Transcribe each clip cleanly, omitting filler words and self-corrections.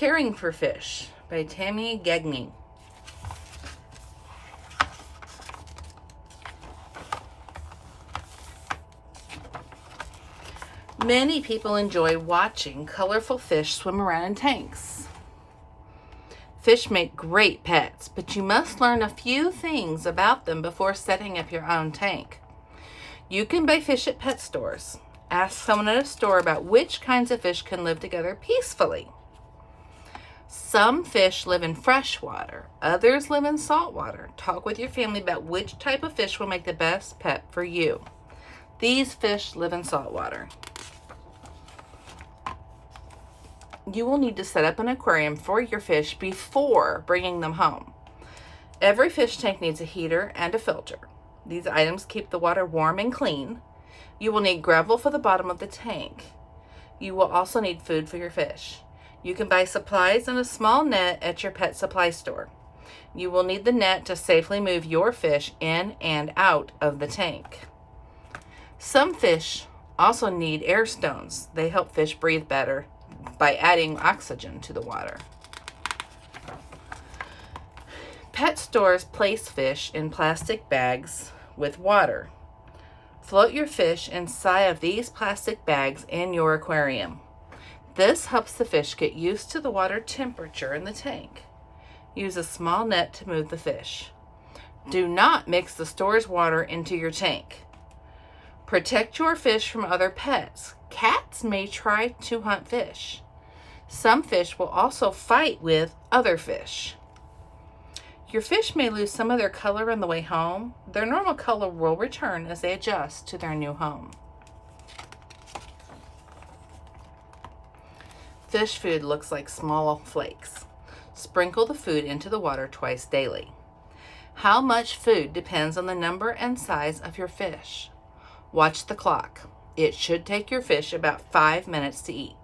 Caring for Fish by Tammy, Gagne. Many people enjoy watching colorful fish swim around in tanks. Fish make great pets, but you must learn a few things about them before setting up your own tank. You can buy fish at pet stores. Ask someone at a store about which kinds of fish can live together peacefully. Some fish live in fresh water. Others live in salt water. Talk with your family about which type of fish will make the best pet for you. These fish live in salt water. You will need to set up an aquarium for your fish before bringing them home. Every fish tank needs a heater and a filter. These items keep the water warm and clean. You will need gravel for the bottom of the tank. You will also need food for your fish. You can buy supplies and a small net at your pet supply store. You will need the net to safely move your fish in and out of the tank. Some fish also need air stones. They help fish breathe better by adding oxygen to the water. Pet stores place fish in plastic bags with water. Float your fish inside of these plastic bags in your aquarium. This helps the fish get used to the water temperature in the tank. Use a small net to move the fish. Do not mix the store's water into your tank. Protect your fish from other pets. Cats may try to hunt fish. Some fish will also fight with other fish. Your fish may lose some of their color on the way home. Their normal color will return as they adjust to their new home. Fish food looks like small flakes. Sprinkle the food into the water twice daily. How much food depends on the number and size of your fish. Watch the clock. It should take your fish about 5 minutes to eat.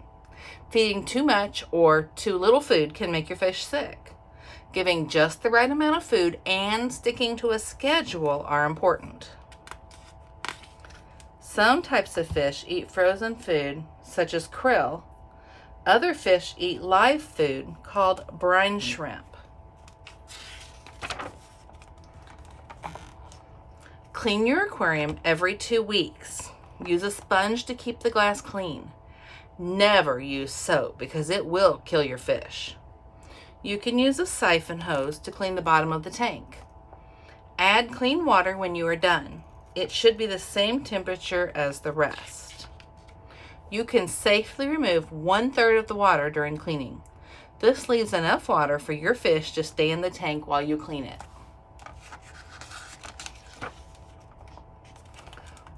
Feeding too much or too little food can make your fish sick. Giving just the right amount of food and sticking to a schedule are important. Some types of fish eat frozen food, such as krill. Other fish eat live food called brine shrimp. Clean your aquarium every 2 weeks. Use a sponge to keep the glass clean. Never use soap because it will kill your fish. You can use a siphon hose to clean the bottom of the tank. Add clean water when you are done. It should be the same temperature as the rest. You can safely remove 1/3 of the water during cleaning. This leaves enough water for your fish to stay in the tank while you clean it.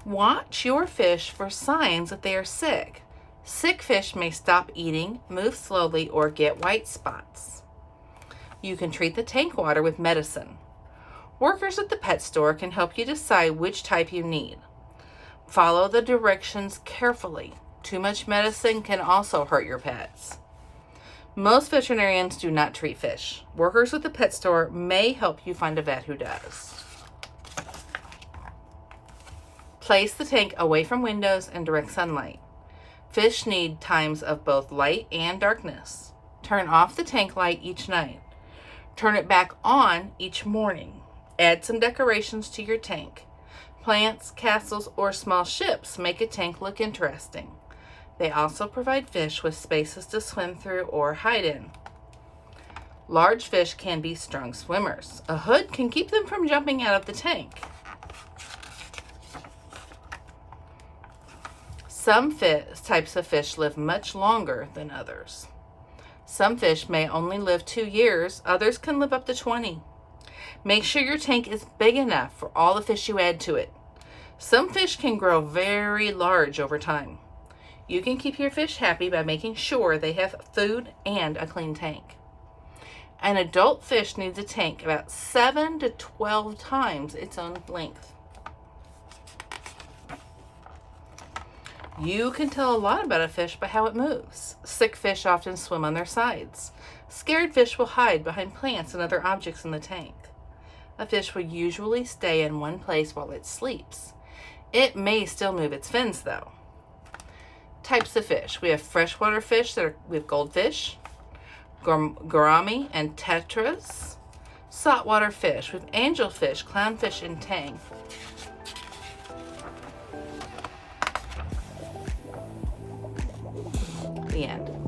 Watch your fish for signs that they are sick. Sick fish may stop eating, move slowly, or get white spots. You can treat the tank water with medicine. Workers at the pet store can help you decide which type you need. Follow the directions carefully. Too much medicine can also hurt your pets. Most veterinarians do not treat fish. Workers at the pet store may help you find a vet who does. Place the tank away from windows and direct sunlight. Fish need times of both light and darkness. Turn off the tank light each night. Turn it back on each morning. Add some decorations to your tank. Plants, castles, or small ships make a tank look interesting. They also provide fish with spaces to swim through or hide in. Large fish can be strong swimmers. A hood can keep them from jumping out of the tank. Some types of fish live much longer than others. Some fish may only live 2 years, others can live up to 20. Make sure your tank is big enough for all the fish you add to it. Some fish can grow very large over time. You can keep your fish happy by making sure they have food and a clean tank. An adult fish needs a tank about 7 to 12 times its own length. You can tell a lot about a fish by how it moves. Sick fish often swim on their sides. Scared fish will hide behind plants and other objects in the tank. A fish will usually stay in one place while it sleeps. It may still move its fins though. Types of fish. We have freshwater fish with goldfish, gourami and tetras. Saltwater fish with angelfish, clownfish, and tang. The end.